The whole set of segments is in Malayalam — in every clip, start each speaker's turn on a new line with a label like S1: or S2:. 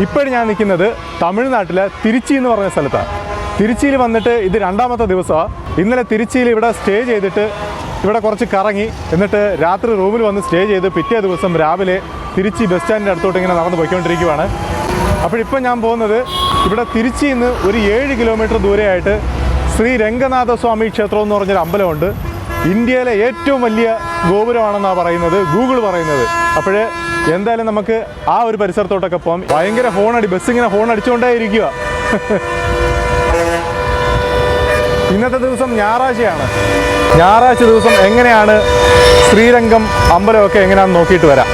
S1: ഇപ്പോഴും ഞാൻ നിൽക്കുന്നത് തമിഴ്നാട്ടിലെ തിരുച്ചി എന്ന് പറഞ്ഞ സ്ഥലത്താണ്. തിരുച്ചിയിൽ വന്നിട്ട് ഇത് രണ്ടാമത്തെ ദിവസമാണ്. ഇന്നലെ തിരുച്ചിയിൽ ഇവിടെ സ്റ്റേ ചെയ്തിട്ട് ഇവിടെ കുറച്ച് കറങ്ങി, എന്നിട്ട് രാത്രി റൂമിൽ വന്ന് സ്റ്റേ ചെയ്ത് പിറ്റേ ദിവസം രാവിലെ തിരുച്ചി ബസ് സ്റ്റാൻഡിൻ്റെ അടുത്തോട്ട് ഇങ്ങനെ നടന്ന് പോയിക്കൊണ്ടിരിക്കുകയാണ്. അപ്പോഴിപ്പോൾ ഞാൻ പോകുന്നത് ഇവിടെ തിരുച്ചിയിൽ നിന്ന് ഒരു 7 കിലോമീറ്റർ ദൂരെയായിട്ട് ശ്രീ രംഗനാഥസ്വാമി ക്ഷേത്രം എന്ന് പറഞ്ഞൊരു അമ്പലമുണ്ട്. ഇന്ത്യയിലെ ഏറ്റവും വലിയ ഗോപുരമാണെന്നാണ് പറയുന്നത്, ഗൂഗിൾ പറയുന്നത്. അപ്പോഴേ എന്തായാലും നമുക്ക് ആ ഒരു പരിസരത്തോട്ടൊക്കെ പോകാം. ഭയങ്കര ഹോണടി, ബസ് ഇങ്ങനെ ഹോൺ അടിച്ചുകൊണ്ടേ ഇരിക്കുക. ഇന്നത്തെ ദിവസം ഞായറാഴ്ചയാണ്. ഞായറാഴ്ച ദിവസം എങ്ങനെയാണ് ശ്രീരംഗം അമ്പലമൊക്കെ എങ്ങനെയാണെന്ന് നോക്കിയിട്ട് വരാം.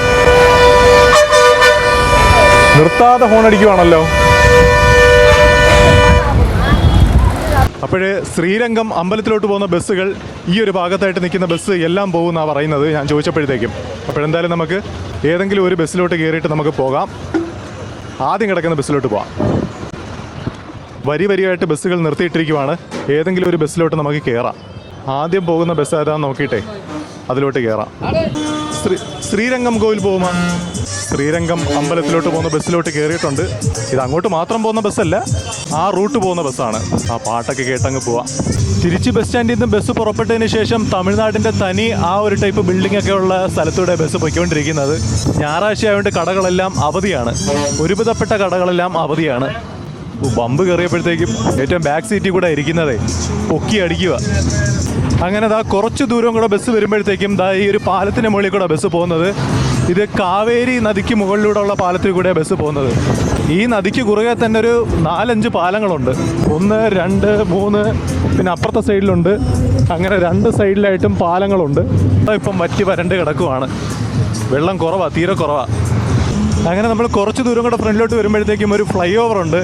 S1: നിർത്താതെ ഹോണടിക്കുവാണല്ലോ. അപ്പോഴേ ശ്രീരംഗം അമ്പലത്തിലോട്ട് പോകുന്ന ബസ്സുകൾ ഈ ഒരു ഭാഗത്തായിട്ട് നിൽക്കുന്ന ബസ് എല്ലാം പോകുമെന്നാണ് പറയുന്നത് ഞാൻ ചോദിച്ചപ്പോഴത്തേക്കും. അപ്പോഴെന്തായാലും നമുക്ക് ഏതെങ്കിലും ഒരു ബസ്സിലോട്ട് കയറിയിട്ട് നമുക്ക് പോകാം. ആദ്യം കിടക്കുന്ന ബസ്സിലോട്ട് പോകാം. വരിയായിട്ട് ബസ്സുകൾ നിർത്തിയിട്ടിരിക്കുവാണ്. ഏതെങ്കിലും ഒരു ബസ്സിലോട്ട് നമുക്ക് കയറാം. ആദ്യം പോകുന്ന ബസ് ഏതാണെന്ന് നോക്കിയിട്ടേ അതിലോട്ട് കയറാം. ശ്രീരംഗം കോവിൽ പോകുമോ? ശ്രീരംഗം അമ്പലത്തിലോട്ട് പോകുന്ന ബസ്സിലോട്ട് കയറിയിട്ടുണ്ട്. ഇത് അങ്ങോട്ട് മാത്രം പോകുന്ന ബസ്സല്ല, ആ റൂട്ട് പോകുന്ന ബസ്സാണ്. ആ പാട്ടൊക്കെ കേട്ടങ്ങ് പോവാം. തിരിച്ച് ബസ് സ്റ്റാൻഡിൽ നിന്ന് ബസ് പുറപ്പെട്ടതിന് ശേഷം തമിഴ്നാടിൻ്റെ തനി ആ ഒരു ടൈപ്പ് ബിൽഡിംഗ് ഒക്കെ ഉള്ള സ്ഥലത്തൂടെ ബസ് പൊയ്ക്കൊണ്ടിരിക്കുന്നത്. ഞായറാഴ്ച ആയതുകൊണ്ട് കടകളെല്ലാം അവധിയാണ്. ഒരുവിധപ്പെട്ട കടകളെല്ലാം അവധിയാണ്. ബമ്പ് കയറിയപ്പോഴത്തേക്കും ഏറ്റവും ബാക്ക് സീറ്റിൽ കൂടെ ഇരിക്കുന്നതേ പൊക്കി അടിക്കുക. അങ്ങനെ കുറച്ച് ദൂരം കൂടെ ബസ് വരുമ്പോഴത്തേക്കും ഈ ഒരു പാലത്തിൻ്റെ മുകളിൽ കൂടെ ബസ് പോകുന്നത്. ഇത് കാവേരി നദിക്ക് മുകളിലൂടെ ഉള്ള പാലത്തിൽ കൂടെ ബസ് പോകുന്നത്. ഈ നദിക്ക് കുറുകെ തന്നെ ഒരു 4-5 പാലങ്ങളുണ്ട്. 1, 2, 3, പിന്നെ അപ്പുറത്തെ സൈഡിലുണ്ട്. അങ്ങനെ 2 സൈഡിലായിട്ടും പാലങ്ങളുണ്ട്. ഇപ്പം വറ്റി വരണ്ട് കിടക്കുവാണ്. വെള്ളം കുറവാണ്, തീരെ കുറവാണ്. അങ്ങനെ നമ്മൾ കുറച്ച് ദൂരം കൂടെ ഫ്രണ്ടിലോട്ട് വരുമ്പോഴത്തേക്കും ഒരു ഫ്ലൈ ഓവർ ഉണ്ട്.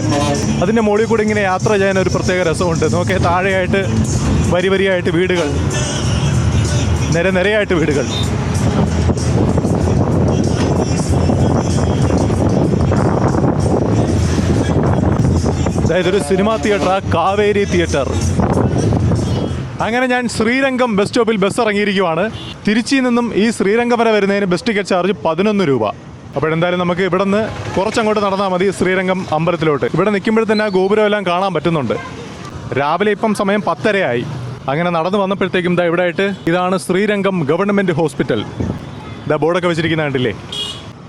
S1: അതിൻ്റെ മുകളിൽ കൂടി ഇങ്ങനെ യാത്ര ചെയ്യാൻ ഒരു പ്രത്യേക രസമുണ്ട്. നോക്കിയാൽ താഴെയായിട്ട് വരിയായിട്ട് വീടുകൾ, നിരയായിട്ട് വീടുകൾ. അതായത് ഒരു സിനിമാ തിയേറ്ററാണ് കാവേരി തിയേറ്റർ. അങ്ങനെ ഞാൻ ശ്രീരംഗം ബസ് സ്റ്റോപ്പിൽ ബസ് ഇറങ്ങിയിരിക്കുവാണ്. തിരുച്ചിയിൽ നിന്നും ഈ ശ്രീരംഗം വരെ വരുന്നതിന് ബസ് ടിക്കറ്റ് ചാർജ് 11 രൂപ. അപ്പോഴെന്തായാലും നമുക്ക് ഇവിടെ നിന്ന് കുറച്ചങ്ങോട്ട് നടന്നാൽ മതി ശ്രീരംഗം അമ്പലത്തിലോട്ട്. ഇവിടെ നിൽക്കുമ്പോൾ തന്നെ ആ ഗോപുരം എല്ലാം കാണാൻ പറ്റുന്നുണ്ട്. രാവിലെ ഇപ്പം സമയം 10:30 അങ്ങനെ നടന്നു വന്നപ്പോഴത്തേക്കും ഇവിടെ ആയിട്ട് ഇതാണ് ശ്രീരംഗം ഗവൺമെൻറ് ഹോസ്പിറ്റൽ. ബോർഡൊക്കെ വെച്ചിരിക്കുന്ന കണ്ടില്ലേ?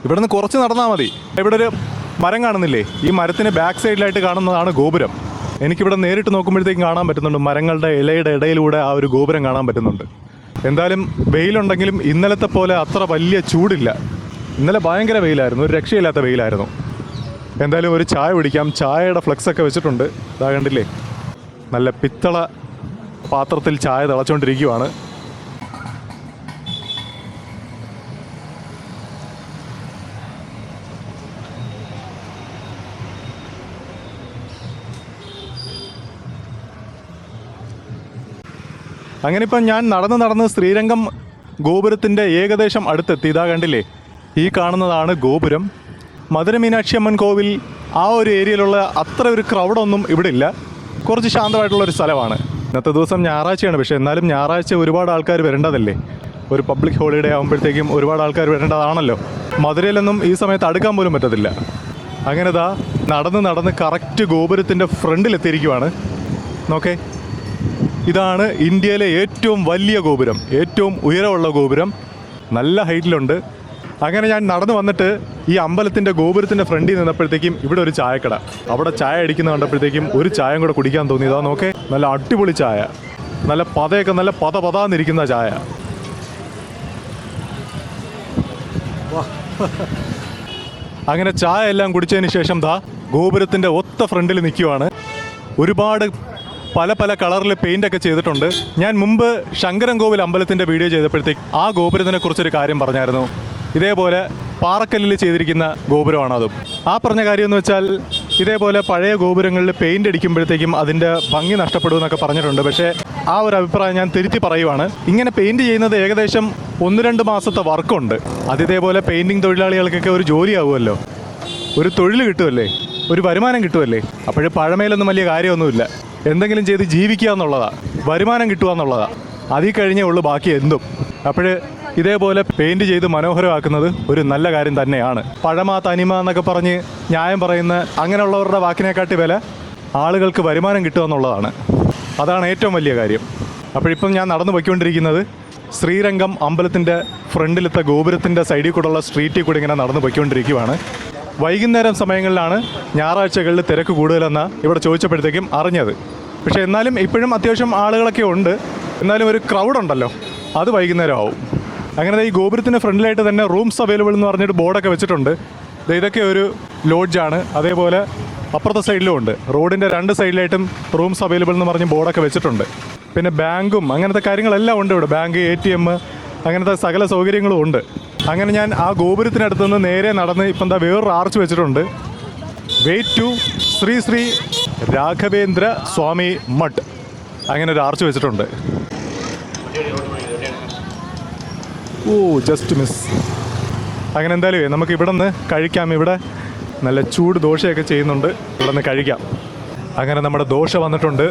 S1: ഇവിടെ നിന്ന് കുറച്ച് നടന്നാൽ മതി. ഇവിടെ ഒരു മരം കാണുന്നില്ലേ? ഈ മരത്തിന് ബാക്ക് സൈഡിലായിട്ട് കാണുന്നതാണ് ഗോപുരം. എനിക്കിവിടെ നേരിട്ട് നോക്കുമ്പോഴത്തേക്കും കാണാൻ പറ്റുന്നുണ്ട്. മരങ്ങളുടെ ഇലയുടെ ഇടയിലൂടെ ആ ഒരു ഗോപുരം കാണാൻ പറ്റുന്നുണ്ട്. എന്തായാലും വെയിലുണ്ടെങ്കിലും ഇന്നലത്തെ പോലെ അത്ര വലിയ ചൂടില്ല. ഇന്നലെ ഭയങ്കര വെയിലായിരുന്നു, ഒരു രക്ഷയില്ലാത്ത വെയിലായിരുന്നു. എന്തായാലും ഒരു ചായ കുടിക്കാം. ചായയുടെ ഫ്ലെക്സൊക്കെ വെച്ചിട്ടുണ്ട്. ഇതാ കണ്ടില്ലേ? നല്ല പിത്തള പാത്രത്തിൽ ചായ തിളച്ചുകൊണ്ടിരിക്കുവാണ്. അങ്ങനെ ഇപ്പം ഞാൻ നടന്ന് ശ്രീരംഗം ഗോപുരത്തിൻ്റെ ഏകദേശം അടുത്തെത്തി. ഇതാ കണ്ടില്ലേ? ഈ കാണുന്നതാണ് ഗോപുരം. മധുര മീനാക്ഷി അമ്മൻ കോവിൽ ആ ഒരു ഏരിയയിലുള്ള അത്ര ഒരു ക്രൗഡൊന്നും ഇവിടെ ഇല്ല. കുറച്ച് ശാന്തമായിട്ടുള്ളൊരു സ്ഥലമാണ്. ഇന്നത്തെ ദിവസം ഞായറാഴ്ചയാണ്, പക്ഷേ എന്നാലും ഞായറാഴ്ച ഒരുപാട് ആൾക്കാർ വരേണ്ടതല്ലേ? ഒരു പബ്ലിക് ഹോളിഡേ ആകുമ്പോഴത്തേക്കും ഒരുപാട് ആൾക്കാർ വരേണ്ടതാണല്ലോ. മധുരയിലൊന്നും ഈ സമയത്ത് അടുക്കാൻ പോലും പറ്റത്തില്ല. അങ്ങനെ നടന്ന് കറക്റ്റ് ഗോപുരത്തിൻ്റെ ഫ്രണ്ടിലെത്തിയിരിക്കുവാണ്. നോക്കേ, ഇതാണ് ഇന്ത്യയിലെ ഏറ്റവും വലിയ ഗോപുരം, ഏറ്റവും ഉയരമുള്ള ഗോപുരം. നല്ല ഹൈറ്റിലുണ്ട്. അങ്ങനെ ഞാൻ നടന്നു വന്നിട്ട് ഈ അമ്പലത്തിൻ്റെ ഗോപുരത്തിൻ്റെ ഫ്രണ്ടിൽ നിന്നപ്പോഴത്തേക്കും ഇവിടെ ഒരു ചായക്കട. അവിടെ ചായ അടിക്കുന്ന കണ്ടപ്പോഴത്തേക്കും ഒരു ചായയും കൂടെ കുടിക്കാൻ തോന്നി. ഇതാ നോക്കേ, നല്ല അടിപൊളി ചായ. നല്ല പതയൊക്കെ നല്ല പതാന്നിരിക്കുന്ന ചായ. അങ്ങനെ ചായ എല്ലാം കുടിച്ചതിന് ശേഷം ഗോപുരത്തിൻ്റെ ഒത്ത ഫ്രണ്ടിൽ നിൽക്കുവാണ്. ഒരുപാട് പല കളറിൽ പെയിൻ്റൊക്കെ ചെയ്തിട്ടുണ്ട്. ഞാൻ മുമ്പ് ശങ്കരൻകോവിൽ അമ്പലത്തിൻ്റെ വീഡിയോ ചെയ്തപ്പോഴത്തേക്ക് ആ ഗോപുരത്തിനെ കുറിച്ചൊരു കാര്യം പറഞ്ഞായിരുന്നു. ഇതേപോലെ പാറക്കല്ലിൽ ചെയ്തിരിക്കുന്ന ഗോപുരമാണ് അതും. ആ പറഞ്ഞ കാര്യം എന്ന് വെച്ചാൽ ഇതേപോലെ പഴയ ഗോപുരങ്ങളിൽ പെയിൻ്റ് അടിക്കുമ്പോഴത്തേക്കും അതിൻ്റെ ഭംഗി നഷ്ടപ്പെടുമെന്നൊക്കെ പറഞ്ഞിട്ടുണ്ട്. പക്ഷേ ആ ഒരു അഭിപ്രായം ഞാൻ തിരുത്തി പറയുവാണ്. ഇങ്ങനെ പെയിൻറ്റ് ചെയ്യുന്നത് ഏകദേശം 1-2 മാസത്തെ വർക്കുണ്ട്. അതിതേപോലെ പെയിൻറ്റിങ് തൊഴിലാളികൾക്കൊക്കെ ഒരു ജോലിയാവുമല്ലോ, ഒരു തൊഴിൽ കിട്ടുമല്ലേ, ഒരു വരുമാനം കിട്ടുമല്ലേ. അപ്പോഴും പഴമയിലൊന്നും വലിയ കാര്യമൊന്നുമില്ല. എന്തെങ്കിലും ചെയ്ത് ജീവിക്കുക എന്നുള്ളതാണ്, വരുമാനം കിട്ടുക എന്നുള്ളതാണ്. അതിൽ കഴിഞ്ഞേ ഉള്ളൂ ബാക്കി എന്തും. അപ്പോൾ ഇതേപോലെ പെയിൻറ് ചെയ്ത് മനോഹരമാക്കുന്നത് ഒരു നല്ല കാര്യം തന്നെയാണ്. പഴമ തനിമ എന്നൊക്കെ പറഞ്ഞ് ന്യായം പറയുന്ന അങ്ങനെയുള്ളവരുടെ വാക്കിനെക്കാട്ടി വില ആളുകൾക്ക് വരുമാനം കിട്ടുക എന്നുള്ളതാണ്. അതാണ് ഏറ്റവും വലിയ കാര്യം. അപ്പോഴിപ്പം ഞാൻ നടന്നു പോയിക്കൊണ്ടിരിക്കുന്നത് ശ്രീരംഗം അമ്പലത്തിൻ്റെ ഫ്രണ്ടിലത്തെ ഗോപുരത്തിൻ്റെ സൈഡിൽ കൂടെയുള്ള സ്ട്രീറ്റിൽ കൂടി ഇങ്ങനെ നടന്നു പോയിക്കൊണ്ടിരിക്കുകയാണ്. വൈകുന്നേരം സമയങ്ങളിലാണ് ഞായറാഴ്ചകളിൽ തിരക്ക് കൂടുതലെന്ന് ഇവിടെ ചോദിച്ചപ്പോഴത്തേക്കും അറിഞ്ഞത്. പക്ഷേ എന്നാലും ഇപ്പോഴും അത്യാവശ്യം ആളുകളൊക്കെ ഉണ്ട്. എന്നാലും ഒരു ക്രൗഡ് ഉണ്ടല്ലോ, അത് വൈകുന്നേരം ആവും. അങ്ങനെ ഈ ഗോപുരത്തിൻ്റെ ഫ്രണ്ടിലായിട്ട് തന്നെ റൂംസ് അവൈലബിൾ എന്ന് പറഞ്ഞിട്ട് ബോർഡൊക്കെ വെച്ചിട്ടുണ്ട്. ഇതൊക്കെ ഒരു ലോഡ്ജാണ്. അതേപോലെ അപ്പുറത്തെ സൈഡിലും ഉണ്ട്. റോഡിൻ്റെ 2 സൈഡിലായിട്ടും റൂംസ് അവൈലബിൾ എന്ന് പറഞ്ഞ് ബോർഡൊക്കെ വെച്ചിട്ടുണ്ട്. പിന്നെ ബാങ്കും അങ്ങനത്തെ കാര്യങ്ങളെല്ലാം ഉണ്ട് ഇവിടെ. ബാങ്ക്, ATM അങ്ങനത്തെ സകല സൗകര്യങ്ങളും ഉണ്ട്. അങ്ങനെ ഞാൻ ആ ഗോപുരത്തിനടുത്ത് നിന്ന് നേരെ നടന്ന് ഇപ്പം എന്താ വേറൊരു ആർച്ച് വെച്ചിട്ടുണ്ട്. വെയിറ്റ് ടു ശ്രീ ശ്രീ രാഘവേന്ദ്ര സ്വാമി മഠ്, അങ്ങനെ ഒരു ആർച്ച് വെച്ചിട്ടുണ്ട്. ഓ ജസ്റ്റ് മിസ്. അങ്ങനെ എന്തായാലും നമുക്ക് ഇവിടെ നിന്ന് കഴിക്കാം. ഇവിടെ നല്ല ചൂട് ദോശയൊക്കെ ചെയ്യുന്നുണ്ട്. ഇവിടെ നിന്ന് കഴിക്കാം. അങ്ങനെ നമ്മുടെ ദോശ വന്നിട്ടുണ്ട്.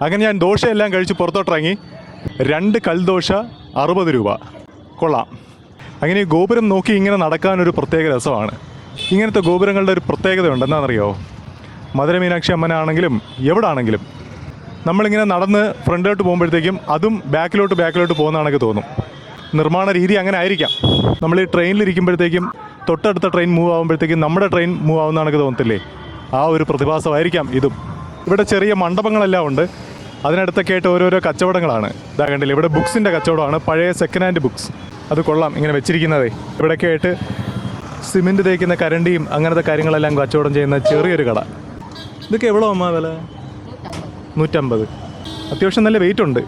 S1: അങ്ങനെ ഞാൻ ദോശയെല്ലാം കഴിച്ച് പുറത്തോട്ടിറങ്ങി. 2 കൽദോശ 60 രൂപ. കൊള്ളാം. അങ്ങനെ ഈ ഗോപുരം നോക്കി ഇങ്ങനെ നടക്കാനൊരു പ്രത്യേക രസമാണ്. ഇങ്ങനത്തെ ഗോപുരങ്ങളുടെ ഒരു പ്രത്യേകതയുണ്ട്. എന്താണെന്നറിയോ? മധുര മീനാക്ഷി അമ്മനാണെങ്കിലും എവിടെ ആണെങ്കിലും നമ്മളിങ്ങനെ നടന്ന് ഫ്രണ്ടിലോട്ട് പോകുമ്പോഴത്തേക്കും അതും ബാക്കിലോട്ട് പോകുന്നതാണൊക്കെ തോന്നും. നിർമ്മാണ രീതി അങ്ങനെ ആയിരിക്കാം. നമ്മൾ ഈ ട്രെയിനിലിരിക്കുമ്പോഴത്തേക്കും തൊട്ടടുത്ത ട്രെയിൻ മൂവ് ആകുമ്പോഴത്തേക്കും നമ്മുടെ ട്രെയിൻ മൂവ് ആവുന്നതാണൊക്കെ തോന്നത്തില്ലേ? ആ ഒരു പ്രതിഭാസമായിരിക്കാം ഇതും. ഇവിടെ ചെറിയ മണ്ഡപങ്ങളെല്ലാം ഉണ്ട്. അതിനടുത്തൊക്കെ ആയിട്ട് ഓരോരോ കച്ചവടങ്ങളാണ്. ഇതാ കണ്ടില്ലേ, ഇവിടെ ബുക്സിൻ്റെ കച്ചവടമാണ്. പഴയ സെക്കൻഡ് ഹാൻഡ് ബുക്സ്. അത് കൊള്ളാം ഇങ്ങനെ വെച്ചിരിക്കുന്നതേ. ഇവിടെയൊക്കെ ആയിട്ട് സിമെൻറ്റ് തേക്കുന്ന കരണ്ടിയും അങ്ങനത്തെ കാര്യങ്ങളെല്ലാം കച്ചവടം ചെയ്യുന്ന ചെറിയൊരു കട. ഇതൊക്കെ എவ்வளோ അമ്മ വില? 150. അത്യാവശ്യം നല്ല വെയിറ്റ് ഉണ്ട്.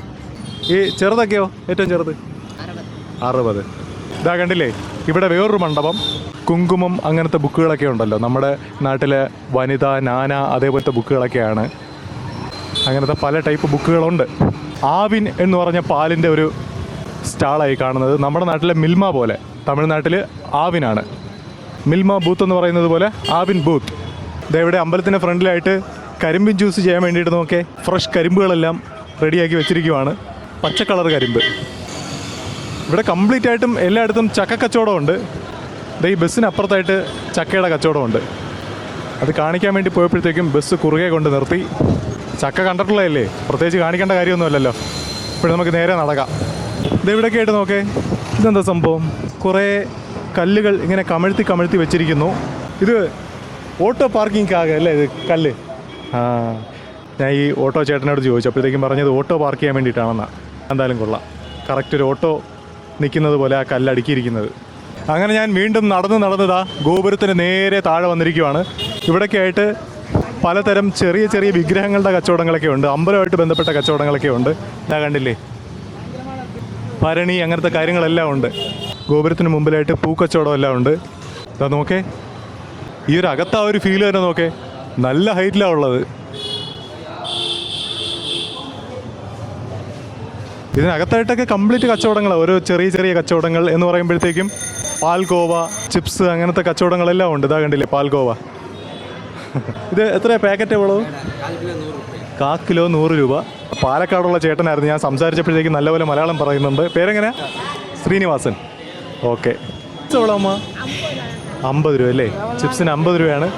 S1: ഈ ചെറുതൊക്കെയോ? ഏറ്റവും ചെറുത് 60. ഇതാ കണ്ടില്ലേ, ഇവിടെ വേറൊരു മണ്ഡപം. കുങ്കുമം അങ്ങനത്തെ ബുക്കുകളൊക്കെ ഉണ്ടല്ലോ. നമ്മുടെ നാട്ടിലെ വനിത, നാന അതേപോലത്തെ ബുക്കുകളൊക്കെയാണ്. അങ്ങനത്തെ പല ടൈപ്പ് ബുക്കുകളുണ്ട്. ആവിൻ എന്ന് പറഞ്ഞ പാലിൻ്റെ ഒരു സ്റ്റാളായി കാണുന്നത്. നമ്മുടെ നാട്ടിലെ മിൽമ പോലെ തമിഴ്നാട്ടിൽ ആവിനാണ്. മിൽമ ബൂത്ത് എന്ന് പറയുന്നത് പോലെ ആവിൻ ബൂത്ത്. ഇതെവിടെ അമ്പലത്തിൻ്റെ ഫ്രണ്ടിലായിട്ട് കരിമ്പിൻ ജ്യൂസ് ചെയ്യാൻ വേണ്ടിയിട്ട് നോക്കേ, ഫ്രഷ് കരിമ്പുകളെല്ലാം റെഡിയാക്കി വെച്ചിരിക്കുവാണ്. പച്ച കളർ കരിമ്പ്. ഇവിടെ കംപ്ലീറ്റ് ആയിട്ടും എല്ലായിടത്തും ചക്ക കച്ചവടമുണ്ട്. ഈ ബസ്സിന് അപ്പുറത്തായിട്ട് ചക്കയുടെ കച്ചവടമുണ്ട്. അത് കാണിക്കാൻ വേണ്ടി പോയപ്പോഴത്തേക്കും ബസ് കുറുകെ കൊണ്ട് നിർത്തി. ചക്ക കണ്ടിട്ടുള്ളതല്ലേ, പ്രത്യേകിച്ച് കാണിക്കേണ്ട കാര്യമൊന്നുമല്ലല്ലോ. ഇപ്പോൾ നമുക്ക് നേരെ നടക്കാം. ഇതെവിടെയൊക്കെ ആയിട്ട് നോക്കേ, ഇതെന്താ സംഭവം? കുറേ കല്ലുകൾ ഇങ്ങനെ കമഴ്ത്തി വെച്ചിരിക്കുന്നു. ഇത് ഓട്ടോ പാർക്കിംഗ് ആകെ അല്ലേ ഇത് കല്ല്? ഞാൻ ഈ ഓട്ടോ ചേട്ടനോട് ചോദിച്ചു. അപ്പോഴത്തേക്കും പറഞ്ഞത് ഓട്ടോ പാർക്ക് ചെയ്യാൻ വേണ്ടിയിട്ടാണെന്നാണ്. എന്തായാലും കൊള്ളാം. കറക്റ്റ് ഒരു ഓട്ടോ നിൽക്കുന്നത് പോലെ ആ കല്ല് അടുക്കിയിരിക്കുന്നത്. അങ്ങനെ ഞാൻ വീണ്ടും നടന്നതാ ഗോപുരത്തിന് നേരെ താഴെ വന്നിരിക്കുവാണ്. ഇവിടെയൊക്കെ ആയിട്ട് പലതരം ചെറിയ ചെറിയ വിഗ്രഹങ്ങളുടെ കച്ചവടങ്ങളൊക്കെ ഉണ്ട്. അമ്പലമായിട്ട് ബന്ധപ്പെട്ട കച്ചവടങ്ങളൊക്കെ ഉണ്ട്. ഞാൻ കണ്ടില്ലേ, ഭരണി അങ്ങനത്തെ കാര്യങ്ങളെല്ലാം ഉണ്ട്. ഗോപുരത്തിന് മുമ്പിലായിട്ട് പൂക്കച്ചവടം എല്ലാം ഉണ്ട്. ഇതാ നോക്കേ, ഈ ഒരു അകത്താ ഒരു ഫീല് തന്നെ നോക്കേ. നല്ല ഹൈറ്റിലാണ് ഉള്ളത്. ഇതിനകത്തായിട്ടൊക്കെ കംപ്ലീറ്റ് കച്ചവടങ്ങളാണ്. ഓരോ ചെറിയ ചെറിയ കച്ചവടങ്ങൾ എന്ന് പറയുമ്പോഴത്തേക്കും പാൽഗോവ, ചിപ്സ് അങ്ങനത്തെ കച്ചവടങ്ങളെല്ലാം ഉണ്ട്. ഇതാ കണ്ടില്ലേ പാൽഗോവ. ഇത് എത്രയാണ് പാക്കറ്റ്? എவ்வளോ? 1 കിലോ 100 രൂപ. പാലക്കാടുള്ള ചേട്ടനായിരുന്നു. ഞാൻ സംസാരിച്ചപ്പോഴത്തേക്കും നല്ലപോലെ മലയാളം പറയുന്നുണ്ട്. പേരെങ്ങനെ? ശ്രീനിവാസൻ. ഓക്കെ. എவ்வளோ അമ്മ? 50 രൂപ അല്ലേ? ചിപ്സിന് 50 രൂപയാണ്.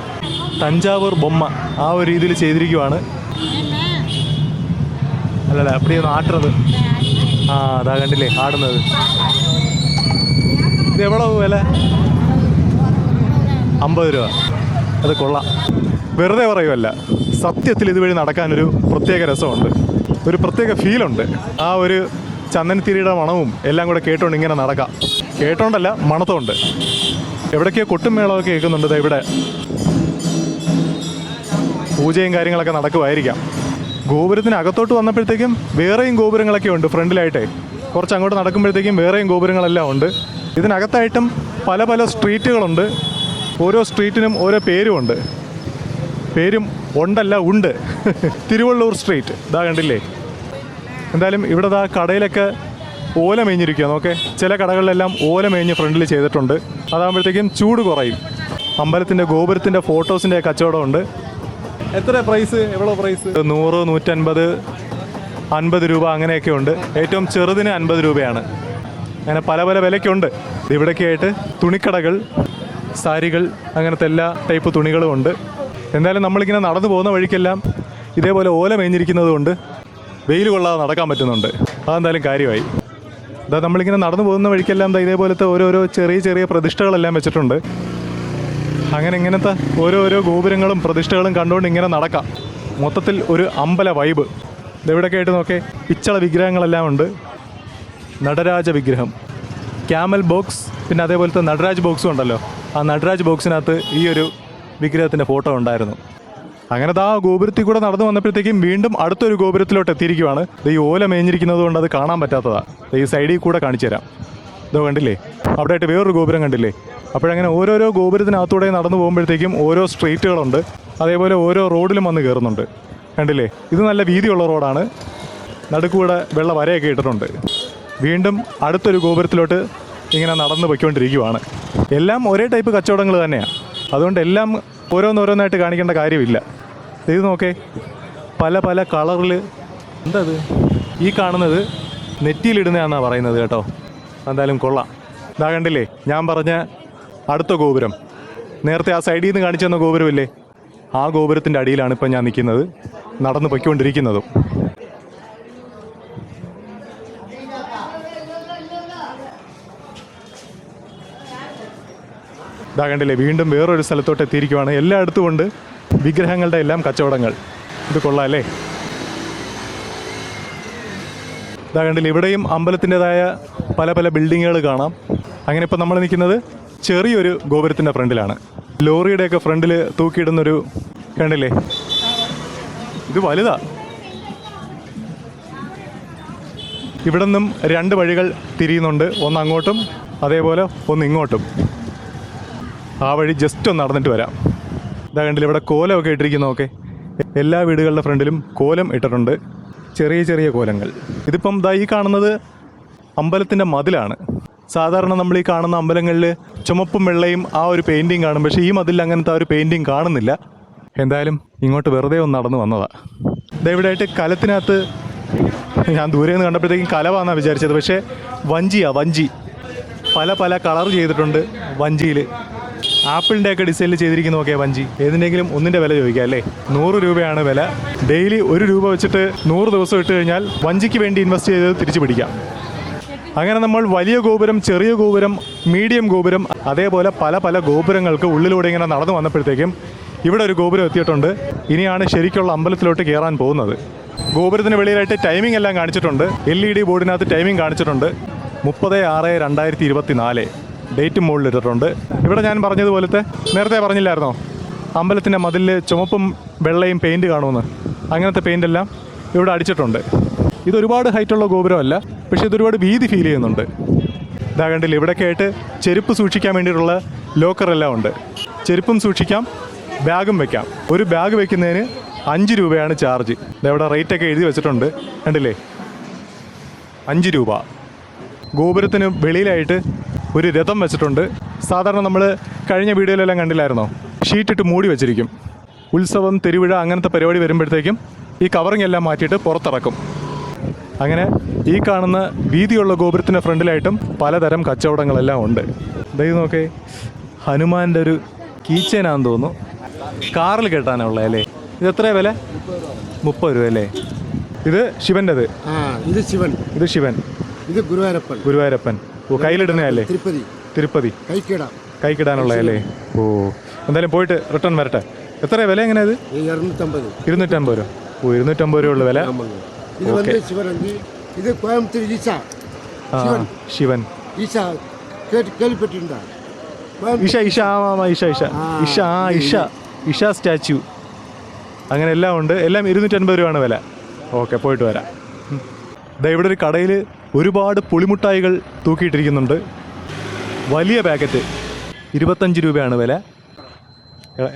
S1: തഞ്ചാവൂർ ബൊമ്മ ആ ഒരു രീതിയിൽ ചെയ്തിരിക്കുവാണ്. അല്ലല്ല, അപ്പടിയൊന്ന് ആട്ടുന്നത്. അതാ കണ്ടില്ലേ ആടുന്നത്. ഇത് എவ்வளோ വില? 50 രൂപ. അത് കൊള്ളാം. വെറുതെ പറയുമല്ല, സത്യത്തിൽ ഇതുവഴി നടക്കാനൊരു പ്രത്യേക രസമുണ്ട്, ഒരു പ്രത്യേക ഫീലുണ്ട്. ആ ഒരു ചന്ദനത്തിരിയുടെ മണവും എല്ലാം കൂടെ കേട്ടോണ്ട് ഇങ്ങനെ നടക്കാം. കേട്ടോണ്ടല്ല, മണത്തോണ്ട്. എവിടേക്കോ കൊട്ടും മേളമൊക്കെ കേൾക്കുന്നുണ്ട്. ഇവിടെ പൂജയും കാര്യങ്ങളൊക്കെ നടക്കുമായിരിക്കാം. ഗോപുരത്തിന് അകത്തോട്ട് വന്നപ്പോഴത്തേക്കും വേറെയും ഗോപുരങ്ങളൊക്കെ ഉണ്ട്. ഫ്രണ്ടിലായിട്ടേ കുറച്ച് അങ്ങോട്ട് നടക്കുമ്പോഴത്തേക്കും വേറെയും ഗോപുരങ്ങളെല്ലാം ഉണ്ട്. ഇതിനകത്തായിട്ടും പല പല സ്ട്രീറ്റുകളുണ്ട്. ഓരോ സ്ട്രീറ്റിനും ഓരോ പേരുമുണ്ട്. പേരും ഉണ്ടല്ല ഉണ്ട്. തിരുവള്ളൂർ സ്ട്രീറ്റ് ഇതാ കണ്ടില്ലേ. എന്തായാലും ഇവിടെ ദാ കടയിലൊക്കെ ഓല മേഞ്ഞിരിക്കുക. നോക്കേ, ചില കടകളിലെല്ലാം ഓല മേഞ്ഞ് ഫ്രണ്ടിൽ ചെയ്തിട്ടുണ്ട്. അതാകുമ്പോഴത്തേക്കും ചൂട് കുറയും. അമ്പലത്തിൻ്റെ ഗോപുരത്തിൻ്റെ ഫോട്ടോസിൻ്റെ കച്ചവടമുണ്ട്. എത്ര പ്രൈസ്? എவ்வளோ പ്രൈസ്? 100, 150, 50 രൂപ അങ്ങനെയൊക്കെ ഉണ്ട്. ഏറ്റവും ചെറുതിന് 50 രൂപയാണ്. അങ്ങനെ പല പല വിലയ്ക്കുണ്ട്. ഇവിടേക്കായിട്ട് തുണിക്കടകൾ, സാരികൾ, അങ്ങനത്തെ എല്ലാ ടൈപ്പ് തുണികളും ഉണ്ട്. എന്തായാലും നമ്മളിങ്ങനെ നടന്നു പോകുന്ന വഴിക്കെല്ലാം ഇതേപോലെ ഓല മേഞ്ഞിരിക്കുന്നത് കൊണ്ട് വെയിൽ കൊള്ളാതെ നടക്കാൻ പറ്റുന്നുണ്ട്. അതെന്തായാലും കാര്യമായി. ഇതാ നമ്മളിങ്ങനെ നടന്നു പോകുന്ന വഴിക്കെല്ലാം ഇതേപോലത്തെ ഓരോരോ ചെറിയ ചെറിയ പ്രതിഷ്ഠകളെല്ലാം വെച്ചിട്ടുണ്ട്. അങ്ങനെ ഇങ്ങനത്തെ ഓരോരോ ഗോപുരങ്ങളും പ്രതിഷ്ഠകളും കണ്ടുകൊണ്ട് ഇങ്ങനെ നടക്കാം. മൊത്തത്തിൽ ഒരു അമ്പല വൈബ്. ഇതെവിടെയൊക്കെ ആയിട്ട് നോക്കേ, പിച്ചള വിഗ്രഹങ്ങളെല്ലാം ഉണ്ട്. നടരാജ വിഗ്രഹം, ക്യാമൽ ബോക്സ്, പിന്നെ അതേപോലത്തെ നടരാജ് ബോക്സും ഉണ്ടല്ലോ. ആ നടരാജ് ബോക്സിനകത്ത് ഈ ഒരു വിഗ്രഹത്തിൻ്റെ ഫോട്ടോ ഉണ്ടായിരുന്നു. അങ്ങനെ ആ ഗോപുരത്തിൽ കൂടെ നടന്നു വന്നപ്പോഴത്തേക്കും വീണ്ടും അടുത്തൊരു ഗോപുരത്തിലോട്ട് എത്തിയിരിക്കുവാണ്. ഈ ഓല മേഞ്ഞിരിക്കുന്നത് കൊണ്ട് അത് കാണാൻ പറ്റാത്തതാണ്. ഈ സൈഡിൽ കൂടെ കാണിച്ചു തരാം. ഇതോ കണ്ടില്ലേ, അവിടെ ആയിട്ട് വേറൊരു ഗോപുരം കണ്ടില്ലേ. അപ്പോഴങ്ങനെ ഓരോരോ ഗോപുരത്തിനകത്തൂടെ നടന്നു പോകുമ്പോഴത്തേക്കും ഓരോ സ്ട്രീറ്റുകളുണ്ട്. അതേപോലെ ഓരോ റോഡിലും വന്ന് കയറുന്നുണ്ട്. കണ്ടില്ലേ, ഇത് നല്ല വീതിയുള്ള റോഡാണ്. നടുക്കൂടെ വെള്ള വരയൊക്കെ ഇട്ടിട്ടുണ്ട്. വീണ്ടും അടുത്തൊരു ഗോപുരത്തിലോട്ട് ഇങ്ങനെ നടന്ന് പൊയ്ക്കൊണ്ടിരിക്കുവാണ്. എല്ലാം ഒരേ ടൈപ്പ് കച്ചവടങ്ങൾ തന്നെയാണ്. അതുകൊണ്ട് എല്ലാം ഓരോന്നോരോന്നായിട്ട് കാണിക്കേണ്ട കാര്യമില്ല. ഇത് നോക്കേ, പല പല കളറിൽ. എന്താ ഇത്? ഈ കാണുന്നത് നെറ്റിയിലിടുന്നതാണെന്നാണ് പറയുന്നത് കേട്ടോ. എന്തായാലും കൊള്ളാം. ഇതാ കണ്ടില്ലേ, ഞാൻ പറഞ്ഞ അടുത്ത ഗോപുരം. നേരത്തെ ആ സൈഡിൽ നിന്ന് കാണിച്ചു തന്ന ഗോപുരമില്ലേ, ആ ഗോപുരത്തിൻ്റെ അടിയിലാണ് ഇപ്പം ഞാൻ നിൽക്കുന്നത്, നടന്ന് പൊയ്ക്കൊണ്ടിരിക്കുന്നതും. ഇതാ കണ്ടില്ലേ, വീണ്ടും വേറൊരു സ്ഥലത്തോട്ട് എത്തിയിരിക്കുവാണ്. എല്ലായിടത്തും കൊണ്ട് വിഗ്രഹങ്ങളുടെ എല്ലാം കച്ചവടങ്ങൾ. ഇത് കൊള്ളാം അല്ലേ. ഇതാ കണ്ടില്ലേ, ഇവിടെയും അമ്പലത്തിൻ്റെതായ പല പല ബിൽഡിങ്ങുകൾ കാണാം. അങ്ങനെ ഇപ്പം നമ്മൾ നിൽക്കുന്നത് ചെറിയൊരു ഗോപുരത്തിൻ്റെ ഫ്രണ്ടിലാണ്. ലോറിയുടെയൊക്കെ ഫ്രണ്ടിൽ തൂക്കിയിടുന്നൊരു കണ്ടില്ലേ, ഇത് വലുതാ. ഇവിടെ നിന്നും 2 വഴികൾ തിരിയുന്നുണ്ട്. ഒന്ന് അങ്ങോട്ടും അതേപോലെ ഒന്ന് ഇങ്ങോട്ടും. ആ വഴി ജസ്റ്റ് ഒന്ന് നടന്നിട്ട് വരാം. ഇതാ കണ്ടില്ല, ഇവിടെ കോലമൊക്കെ ഇട്ടിരിക്കുന്നതൊക്കെ. എല്ലാ വീടുകളുടെ ഫ്രണ്ടിലും കോലം ഇട്ടിട്ടുണ്ട്, ചെറിയ ചെറിയ കോലങ്ങൾ. ഇതിപ്പം ഈ കാണുന്നത് അമ്പലത്തിൻ്റെ മതിലാണ്. സാധാരണ നമ്മൾ ഈ കാണുന്ന അമ്പലങ്ങളിൽ ചുമപ്പും വെള്ളയും ആ ഒരു പെയിൻറ്റിങ് കാണും. പക്ഷേ ഈ മതിലിൽ അങ്ങനത്തെ ആ ഒരു പെയിൻറ്റിങ് കാണുന്നില്ല. എന്തായാലും ഇങ്ങോട്ട് വെറുതെ ഒന്ന് നടന്നു വന്നതാണ്. ഇതെവിടെയായിട്ട് കലത്തിനകത്ത് ഞാൻ ദൂരെ നിന്ന് കണ്ടപ്പോഴത്തേക്കും കലവാന്നാണ് വിചാരിച്ചത്. പക്ഷേ വഞ്ചി പല പല കളർ ചെയ്തിട്ടുണ്ട്. വഞ്ചിയിൽ ആപ്പിളിൻ്റെയൊക്കെ ഡിസൈനിൽ ചെയ്തിരിക്കുന്നതൊക്കെ വഞ്ചി. ഏതിൻ്റെങ്കിലും ഒന്നിൻ്റെ വില ചോദിക്കാം അല്ലേ. 100 രൂപയാണ് വില. ഡെയിലി 1 രൂപ വെച്ചിട്ട് 100 ദിവസം ഇട്ട് കഴിഞ്ഞാൽ വഞ്ചിക്ക് വേണ്ടി ഇൻവെസ്റ്റ് ചെയ്ത് തിരിച്ചു പിടിക്കാം. അങ്ങനെ നമ്മൾ വലിയ ഗോപുരം, ചെറിയ ഗോപുരം, മീഡിയം ഗോപുരം, അതേപോലെ പല പല ഗോപുരങ്ങൾക്ക് ഉള്ളിലൂടെ ഇങ്ങനെ നടന്നു വന്നപ്പോഴത്തേക്കും ഇവിടെ ഒരു ഗോപുരം എത്തിയിട്ടുണ്ട്. ഇനിയാണ് ശരിക്കുള്ള അമ്പലത്തിലോട്ട് കയറാൻ പോകുന്നത്. ഗോപുരത്തിന് വെളിയിലായിട്ട് ടൈമിംഗ് എല്ലാം കാണിച്ചിട്ടുണ്ട്. LED ബോർഡിനകത്ത് ടൈമിംഗ് കാണിച്ചിട്ടുണ്ട്. 30/6/2024 ഡേറ്റ് മുകളിലിട്ടിട്ടുണ്ട്. ഇവിടെ ഞാൻ പറഞ്ഞതുപോലത്തെ, നേരത്തെ പറഞ്ഞില്ലായിരുന്നോ അമ്പലത്തിൻ്റെ മതിലിൽ ചുമപ്പും വെള്ളയും പെയിൻറ്റ് കാണുമെന്ന്, അങ്ങനത്തെ പെയിൻ്റെല്ലാം ഇവിടെ അടിച്ചിട്ടുണ്ട്. ഇതൊരുപാട് ഹൈറ്റുള്ള ഗോപുരമല്ല, പക്ഷേ ഇതൊരുപാട് വീതി ഫീൽ ചെയ്യുന്നുണ്ട്. ഇതാ കണ്ടില്ല, ഇവിടെയൊക്കെ ആയിട്ട് ചെരുപ്പ് സൂക്ഷിക്കാൻ വേണ്ടിയിട്ടുള്ള ലോക്കറെല്ലാം ഉണ്ട്. ചെരുപ്പും സൂക്ഷിക്കാം, ബാഗും വെക്കാം. ഒരു ബാഗ് വെക്കുന്നതിന് 5 രൂപയാണ് ചാർജ്. ഇതവിടെ റേറ്റൊക്കെ എഴുതി വെച്ചിട്ടുണ്ട്, കണ്ടില്ലേ, 5 രൂപ. ഗോപുരത്തിന് വെളിയിലായിട്ട് ഒരു രഥം വെച്ചിട്ടുണ്ട്. സാധാരണ നമ്മൾ കഴിഞ്ഞ വീഡിയോയിലെല്ലാം കണ്ടില്ലായിരുന്നോ, ഷീറ്റിട്ട് മൂടി വെച്ചിരിക്കും. ഉത്സവം, തെരുവിഴ അങ്ങനത്തെ പരിപാടി വരുമ്പോഴത്തേക്കും ഈ കവറിങ് എല്ലാം മാറ്റിയിട്ട് പുറത്തിറക്കും. അങ്ങനെ ഈ കാണുന്ന വീതിയുള്ള ഗോപുരത്തിൻ്റെ ഫ്രണ്ടിലായിട്ടും പലതരം കച്ചവടങ്ങളെല്ലാം ഉണ്ട്. ഇത് നോക്കേ, ഹനുമാൻ്റെ ഒരു കീച്ചേനാന്ന് തോന്നുന്നു. കാറിൽ കെട്ടാനുള്ള അല്ലേ. ഇത് എത്ര വില? 30 രൂപ അല്ലേ. ഇത് ശിവൻ്റെത്. ഇത് ശിവൻ.
S2: ഇത്
S1: ഗുരുവായൂരപ്പൻ. ഓ, കയ്യിലിടുന്നതല്ലേ. തിരുപ്പതി കൈക്കിടാനുള്ള അല്ലേ. ഓ, എന്തായാലും പോയിട്ട് റിട്ടേൺ വരട്ടെ. എത്ര വില എങ്ങനെ? ഇത് 250 രൂപ. ഓ, 250 രൂപ ഉള്ള വില.
S2: ഇത് കോയമ്പത്തൂർ ശിവൻ
S1: ഇഷ സ്റ്റാച്യു അങ്ങനെ എല്ലാം ഉണ്ട്. എല്ലാം 250 രൂപയാണ് വില. ഓക്കെ, പോയിട്ട് വരാം. ഇതാ ഇവിടെ ഒരു കടയിൽ ഒരുപാട് പുളിമുട്ടായികൾ തൂക്കിയിട്ടിരിക്കുന്നുണ്ട്. വലിയ പാക്കറ്റ് 25 രൂപയാണ് വില.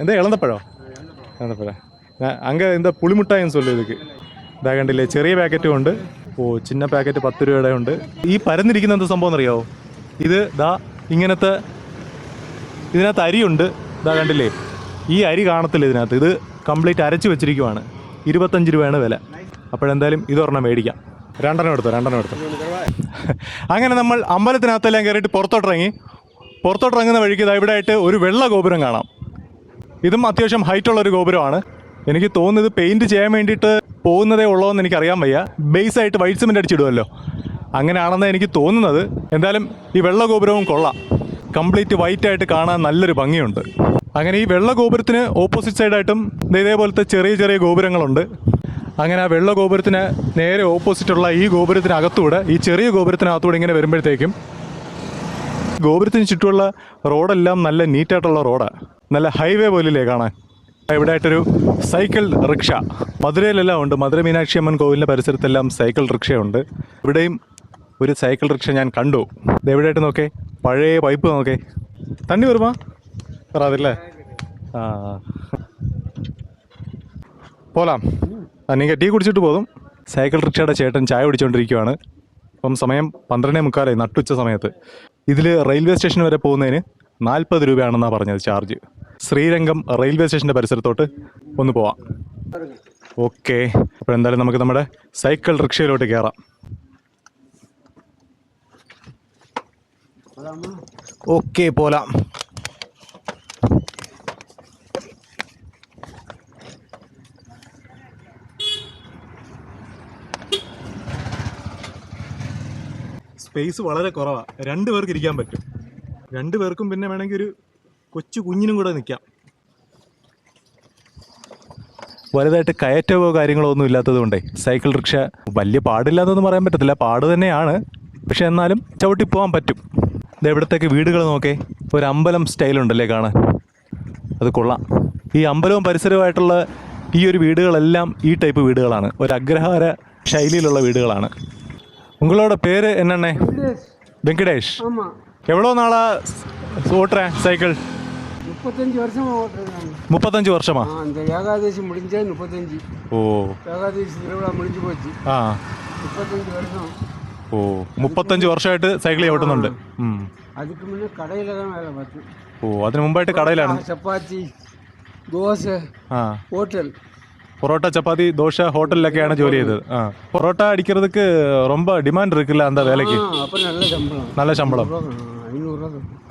S1: എന്താ, ഇളന്തപ്പഴോ? അതപ്പോ அங்கே இந்த புளிமுட்டாயின்னு சொல்லு இதுக்கு ഇതാ കണ്ടില്ലേ ചെറിയ പാക്കറ്റും ഉണ്ട്. ഓ ചിന്ന പാക്കറ്റ് 10 രൂപയുടെ ഉണ്ട്. ഈ പരന്നിരിക്കുന്ന എന്ത് സംഭവം എന്നറിയാവോ? ഇത് ദാ ഇങ്ങനത്തെ ഇതിനകത്ത് അരിയുണ്ട്. ഇതാ കണ്ടില്ലേ ഈ അരി കാണത്തില്ല ഇതിനകത്ത്. ഇത് കംപ്ലീറ്റ് അരച്ച് വെച്ചിരിക്കുവാണ്. 25 രൂപയാണ് വില. അപ്പോഴെന്തായാലും ഇതൊരെണ്ണം മേടിക്കാം. രണ്ടെണ്ണം എടുത്തു. അങ്ങനെ നമ്മൾ അമ്പലത്തിനകത്തെല്ലാം കയറിയിട്ട് പുറത്തോട്ടിറങ്ങുന്ന വഴിക്ക് ഇതാ ഇവിടെ ആയിട്ട് ഒരു വെള്ള ഗോപുരം കാണാം. ഇതും അത്യാവശ്യം ഹൈറ്റുള്ളൊരു ഗോപുരമാണ്. എനിക്ക് തോന്നുന്നത് പെയിൻറ്റ് ചെയ്യാൻ വേണ്ടിയിട്ട് പോകുന്നതേ ഉള്ളൂ എന്ന് എനിക്കറിയാൻ വയ്യ. ബേസായിട്ട് വൈറ്റ് സിമെൻ്റ് അടിച്ചിടുമല്ലോ, അങ്ങനെയാണെന്ന് എനിക്ക് തോന്നുന്നത്. എന്തായാലും ഈ വെള്ള ഗോപുരവും കൊള്ളാം. കംപ്ലീറ്റ് വൈറ്റ് ആയിട്ട് കാണാൻ നല്ലൊരു ഭംഗിയുണ്ട്. അങ്ങനെ ഈ വെള്ള ഗോപുരത്തിന് ഓപ്പോസിറ്റ് സൈഡായിട്ടും ഇതേപോലത്തെ ചെറിയ ചെറിയ ഗോപുരങ്ങളുണ്ട്. അങ്ങനെ ആ വെള്ള ഗോപുരത്തിന് നേരെ ഓപ്പോസിറ്റുള്ള ഈ ഗോപുരത്തിനകത്തൂടെ, ഈ ചെറിയ ഗോപുരത്തിനകത്തൂടെ ഇങ്ങനെ വരുമ്പോഴത്തേക്കും ഗോപുരത്തിന് ചുറ്റുമുള്ള റോഡെല്ലാം നല്ല നീറ്റായിട്ടുള്ള റോഡാണ്. നല്ല ഹൈവേ പോലില്ലേ കാണാൻ. ഇവിടെ ആയിട്ടൊരു സൈക്കിൾ റിക്ഷ. മധുരയിലെല്ലാം ഉണ്ട്. മധുര മീനാക്ഷി അമ്മൻ കോവിലിൻ്റെ പരിസരത്തെല്ലാം സൈക്കിൾ റിക്ഷയുണ്ട്. ഇവിടെയും ഒരു സൈക്കിൾ റിക്ഷ ഞാൻ കണ്ടു. ഇത് എവിടെയായിട്ട് നോക്കേ, പഴയ പൈപ്പ് നോക്കേ. തണ്ണി വരുമാ വരാതില്ലേ? ആ പോലാം. നിങ്ങൾ ടീ കുടിച്ചിട്ട് പോകും. സൈക്കിൾ റിക്ഷയുടെ ചേട്ടൻ ചായ കുടിച്ചുകൊണ്ടിരിക്കുകയാണ്. ഇപ്പം സമയം 12:45 നട്ടുച്ച സമയത്ത്. ഇതിൽ റെയിൽവേ സ്റ്റേഷൻ വരെ പോകുന്നതിന് 40 രൂപയാണെന്നാണ് പറഞ്ഞത് ചാർജ്. ശ്രീരംഗം റെയിൽവേ സ്റ്റേഷൻ്റെ പരിസരത്തോട്ട് ഒന്ന് പോവാം. ഓക്കെ, അപ്പോൾ എന്തായാലും നമുക്ക് നമ്മുടെ സൈക്കിൾ റിക്ഷയിലോട്ട് കയറാം. ഓക്കെ പോലാം. സ്പേസ് വളരെ കുറവാണ്. 2 പേർക്ക് ഇരിക്കാൻ പറ്റും. 2 പേർക്കും പിന്നെ വേണമെങ്കിൽ ഒരു കൊച്ചു കുഞ്ഞിനും കൂടെ നിൽക്കാം. വലുതായിട്ട് കയറ്റമോ കാര്യങ്ങളോ ഒന്നും ഇല്ലാത്തത് കൊണ്ടേ സൈക്കിൾ റിക്ഷ വലിയ പാടില്ലാന്നൊന്നും പറയാൻ പറ്റത്തില്ല. പാട് തന്നെയാണ്, പക്ഷെ എന്നാലും ചവിട്ടി പോകാൻ പറ്റും. ഇത് എവിടത്തേക്ക് വീടുകൾ നോക്കേ, ഒരു അമ്പലം സ്റ്റൈലുണ്ടല്ലേ കാണാൻ. അത് കൊള്ളാം. ഈ അമ്പലവും പരിസരവുമായിട്ടുള്ള ഈ ഒരു വീടുകളെല്ലാം ഈ ടൈപ്പ് വീടുകളാണ്. ഒരു അഗ്രഹാര ശൈലിയിലുള്ള വീടുകളാണ്. ഉങ്ങളോட പേര് എന്നണ്ണേ? വെങ്കടേഷ്. എവ്വളോ നാളാ ഓട്ടുറേ സൈക്കിൾ?
S2: 35 வருஷமா ஓட்டுறேன்.
S1: 35 வருஷமா?
S2: அந்த ஏகாதசி முடிஞ்சே 35.
S1: ஓ,
S2: ஏகாதசி திருவிழா முடிஞ்சு போச்சு. 35 வருஷம்.
S1: ഓ 35 വർഷമായിട്ട് സൈക്കിൾ ചവിട്ടുന്നുണ്ട്.
S2: அதுக்கு முன்னே கடையில் தான் வேலை பார்த்தேன்.
S1: ഓ, അതിന് മുമ്പായിട്ട് കടയിലാണ്.
S2: ചപ്പാത്തി, ദോശ, ഹോട്ടൽ.
S1: പൊറോട്ട, ചപ്പാത്തി, ദോശ ഹോട്ടലിലൊക്കെയാണ് ജോലി ചെയ്തത്. പൊറോട്ട അടിக்கிறதுக்கு ரொம்ப டிமாண்ட் இருக்குல்ல அந்த வேலைக்கு? நல்ல சம்பளம்.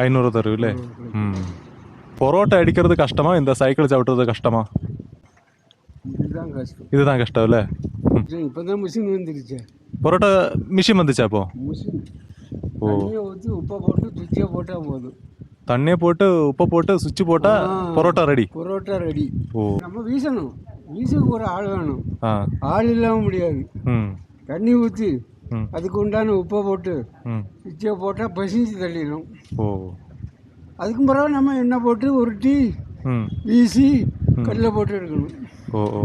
S1: 500 தரும் இல்ல? പൊറോട്ട അടിக்கிறது கஷ்டமா, இந்த சைக்கிள் ചവിട്ടുறது கஷ்டமா? இதுதான் கஷ்டம் இல்ல?
S2: இப்பதான் மிஷின் வந்துருச்சு.
S1: പൊറോട്ട மிஷின் வந்துச்சா அப்போ?
S2: ஓ, உப்பு போட்டு சுவிட்சே போட்டா போதும்.
S1: தண்ணியை போட்டு உப்பை போட்டு சுவிட்ச் போட்டா பொரோட்டா ரெடி.
S2: பொரோட்டா ரெடி. ஓ, நம்ம வீசணும். வீசுக்கு ஒரு ஆள் வேணும். ஆள் இல்லாமல் முடியாது. தண்ணி ஊற்றி அதுக்கு உண்டான உப்பை போட்டு சுவிட்சை போட்டால் பசிஞ்சு தள்ளிடும். ஓ, அதுக்கு பிறகு நம்ம எண்ணெய் போட்டு உருட்டி வீசி கல்லில் போட்டு எடுக்கணும். ഓ ഓ,